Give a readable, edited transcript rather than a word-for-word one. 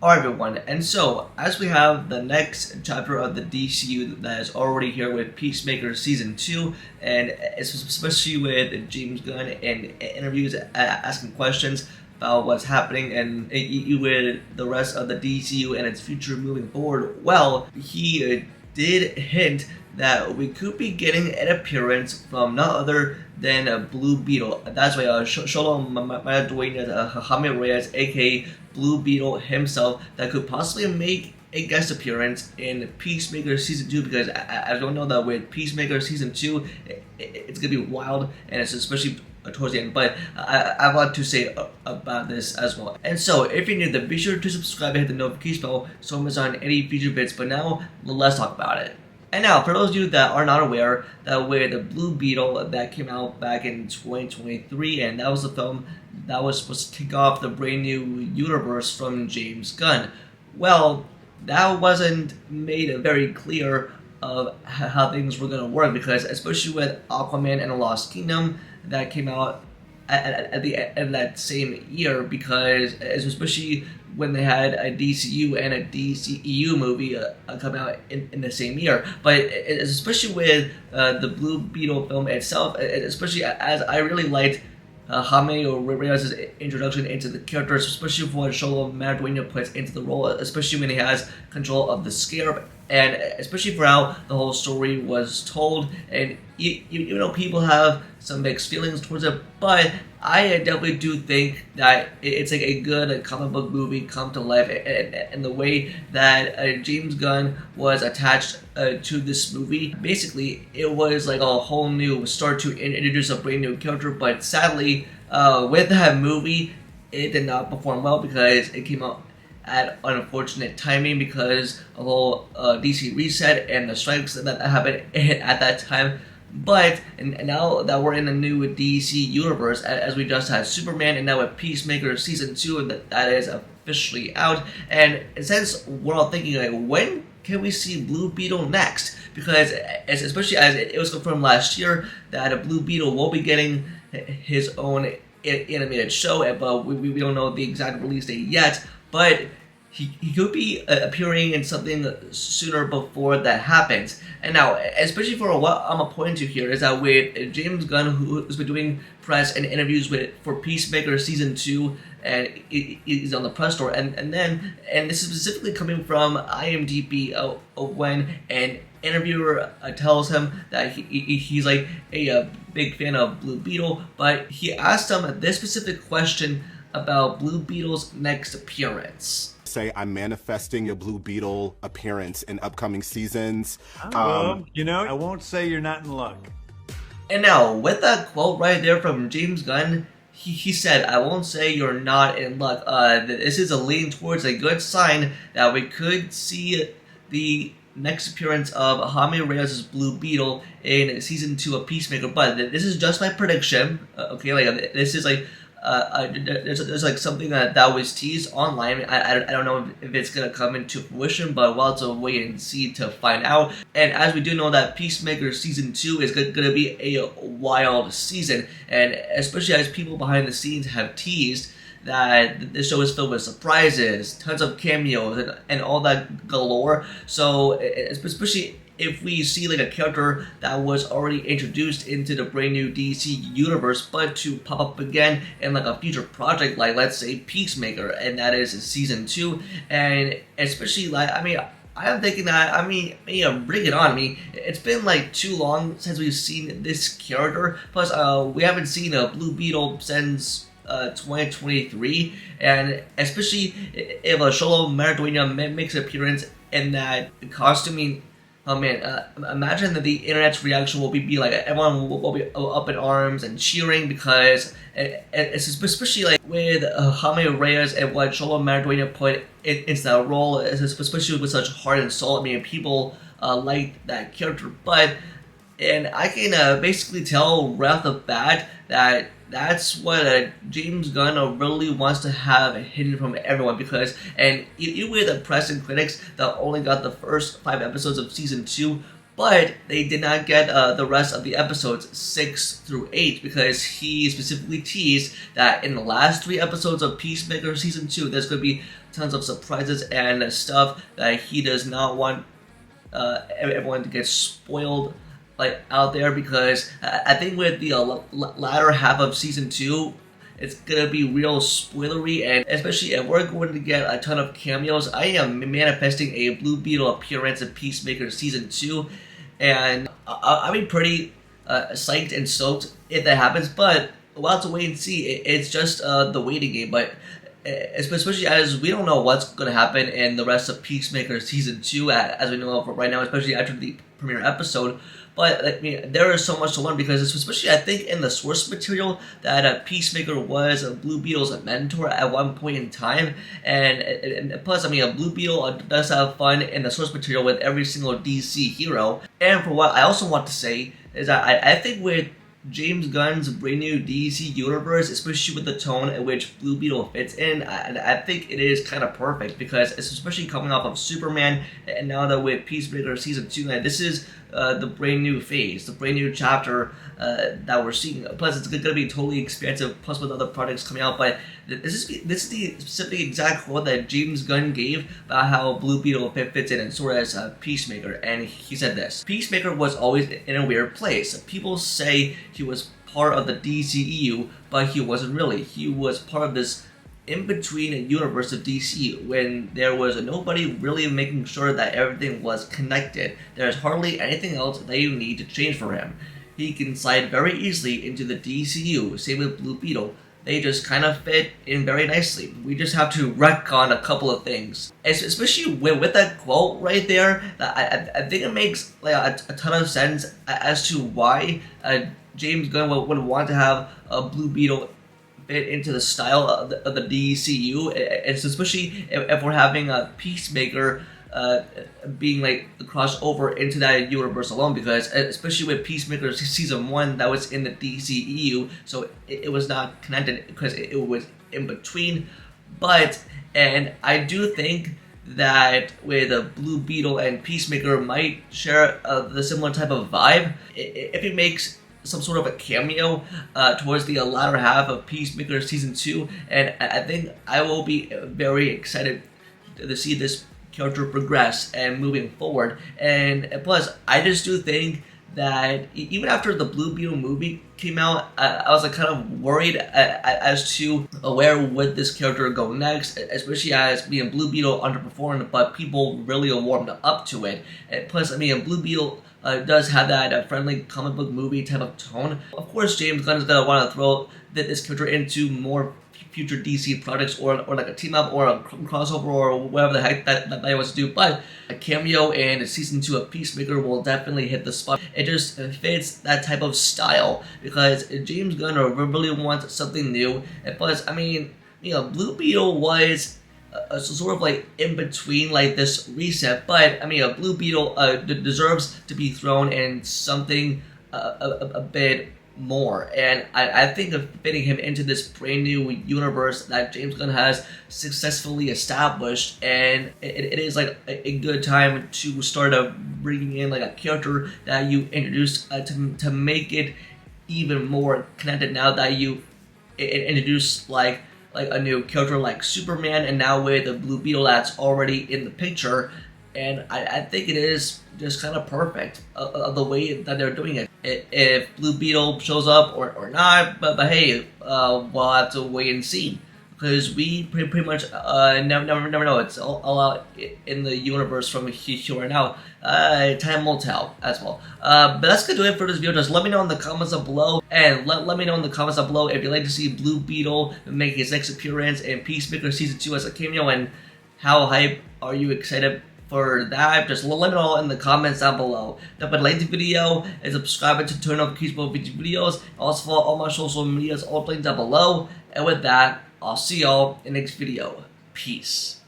Alright everyone, and so as we have the next chapter of the DCU that is already here with Peacemaker Season 2, and especially with James Gunn and interviews asking questions about what's happening and with the rest of the DCU and its future moving forward, well, he did hint that we could be getting an appearance from none other than Blue Beetle. That's why Xolo Maridueñas, Jaime Reyes, aka Blue Beetle himself, that could possibly make a guest appearance in Peacemaker Season 2, because I don't know that with Peacemaker Season 2, it's going to be wild, and it's especially towards the end, but I have a lot to say about this as well. And so, if you're new, then be sure to subscribe and hit the notification bell so you don't miss on any future bits, but now, let's talk about it. And now, for those of you that are not aware, that with the Blue Beetle that came out back in 2023, and that was the film that was supposed to kick off the brand new universe from James Gunn. Well, that wasn't made very clear of how things were going to work, because especially with Aquaman and the Lost Kingdom that came out at the end of that same year, because especially when they had a DCU and a DCEU movie come out in the same year. But especially with the Blue Beetle film itself, especially as I really liked Jaime Reyes' introduction into the characters, especially for what Xolo Maridueñas puts into the role, especially when he has control of the Scarab, and especially for how the whole story was told. And you know, people have some mixed feelings towards it, but I definitely do think that it's like a good comic book movie come to life, and the way that James Gunn was attached to this movie. Basically, it was like a whole new start to introduce a brand new character, but sadly, with that movie, it did not perform well because it came out at unfortunate timing because of the whole DC reset and the strikes that happened at that time. But and now that we're in the new DC universe, as we just had Superman, and now with Peacemaker Season 2, that is officially out. And since we're all thinking, like, when can we see Blue Beetle next? Because especially as it was confirmed last year that Blue Beetle will be getting his own animated show, but we don't know the exact release date yet. But he could be appearing in something sooner before that happens. And now, especially for what I'm pointing to here, is that with James Gunn, who's been doing press and interviews for Peacemaker Season 2, and he's on the press tour, and this is specifically coming from IMDb, when an interviewer tells him that he's like a big fan of Blue Beetle, but he asked him this specific question about Blue Beetle's next appearance. Say I'm manifesting a Blue Beetle appearance in upcoming seasons. You know, I won't say you're not in luck. And now, with that quote right there from James Gunn, he said, "I won't say you're not in luck." This is a lean towards a good sign that we could see the next appearance of Jaime Reyes' Blue Beetle in Season 2 of Peacemaker. But this is just my prediction. Okay, like this is like. There's like something that was teased online. I don't know if it's gonna come into fruition, but we'll have to wait and see to find out. And as we do know that Peacemaker Season 2 is gonna be a wild season, and especially as people behind the scenes have teased that the show is filled with surprises, tons of cameos, and all that galore. So especially if we see like a character that was already introduced into the brand new DC universe, but to pop up again in like a future project, like let's say Peacemaker, and that is Season 2, and especially like, I mean, I am thinking that, bring it on. I mean, it's been like too long since we've seen this character, plus we haven't seen a Blue Beetle since 2023, and especially if Xolo Maridueñas makes an appearance in that costuming. Oh man, imagine that the internet's reaction will be like everyone will be up in arms and cheering, because it's especially like with Jaime Reyes and what Xolo Maridueñas put into that role, especially with such heart and soul. I mean, people like that character, and I can basically tell right off the bat that that's what James Gunn really wants to have hidden from everyone, and even with the press and critics that only got the first 5 episodes of Season 2, But they did not get the rest of the episodes 6 through 8 because he specifically teased that in the last 3 episodes of Peacemaker Season 2, there's going to be tons of surprises and stuff that he does not want everyone to get spoiled out there, because I think with the latter half of Season 2, it's gonna be real spoilery, and especially if we're going to get a ton of cameos. I am manifesting a Blue Beetle appearance in Peacemaker Season 2, and I'll be pretty psyched and stoked if that happens, but we'll have to wait and see. It's just the waiting game, but especially as we don't know what's going to happen in the rest of Peacemaker Season 2 as we know of right now, especially after the premiere episode. But I mean, there is so much to learn, because especially I think in the source material that Peacemaker was Blue Beetle's mentor at one point in time, and plus I mean, Blue Beetle does have fun in the source material with every single DC hero. And for what I also want to say is that I think with James Gunn's brand new DC universe, especially with the tone at which Blue Beetle fits in, I think it is kind of perfect, because it's especially coming off of Superman, and now that with Peacemaker Season 2, this is the brand new phase, the brand new chapter that we're seeing. Plus, it's going to be totally expansive, plus with other projects coming out. But this is the specific exact quote that James Gunn gave about how Blue Beetle fits in, and so as Peacemaker. And he said this: Peacemaker was always in a weird place. People say he was part of the DCEU, but he wasn't really. He was part of this in-between universe of DC, when there was nobody really making sure that everything was connected. There's hardly anything else that you need to change for him. He can slide very easily into the DCU, same with Blue Beetle. They just kind of fit in very nicely. We just have to retcon a couple of things. Especially with that quote right there, I think it makes a ton of sense as to why James Gunn would want to have a Blue Beetle fit into the style of the DCU, and especially if we're having a Peacemaker being the crossover into that universe alone, because especially with Peacemaker Season 1, that was in the DCEU, so it was not connected because it was in between. And I do think that with Blue Beetle and Peacemaker might share the similar type of vibe. If it makes some sort of a cameo towards the latter half of Peacemaker Season 2, and I think I will be very excited to see this character progress and moving forward. And plus, I just do think that even after the Blue Beetle movie came out, I was kind of worried as to where would this character go next, especially as being Blue Beetle underperformed, but people really warmed up to it. And plus, I mean, Blue Beetle does have that friendly comic book movie type of tone. Of course, James Gunn is going to want to throw this character into more future DC projects, or a team up, or a crossover, or whatever the heck that they wants to do. But a cameo in Season 2 of Peacemaker will definitely hit the spot. It just fits that type of style, because James Gunn really wants something new. And plus, I mean, Blue Beetle was sort of in between this reset, but I mean, Blue Beetle deserves to be thrown in something a bit more, and I think of fitting him into this brand new universe that James Gunn has successfully established, and it is a good time to start bringing in a character that you introduced to make it even more connected, now that you introduce a new character like Superman, and now with the Blue Beetle that's already in the picture. And I think it is just kind of perfect of the way that they're doing it. If Blue Beetle shows up or not, but hey, we'll have to wait and see, because we pretty much never know. It's all out in the universe from here and now. Time will tell as well. But that's gonna do it for this video. Just let me know in the comments down below, and let me know in the comments down below if you'd like to see Blue Beetle make his next appearance in Peacemaker Season 2 as a cameo, and how hype are you excited for that? Just let me know in the comments down below. Don't forget to like the video and subscribe to turn notifications for future videos. Also follow all my social medias, all linked down below. And with that, I'll see y'all in the next video. Peace.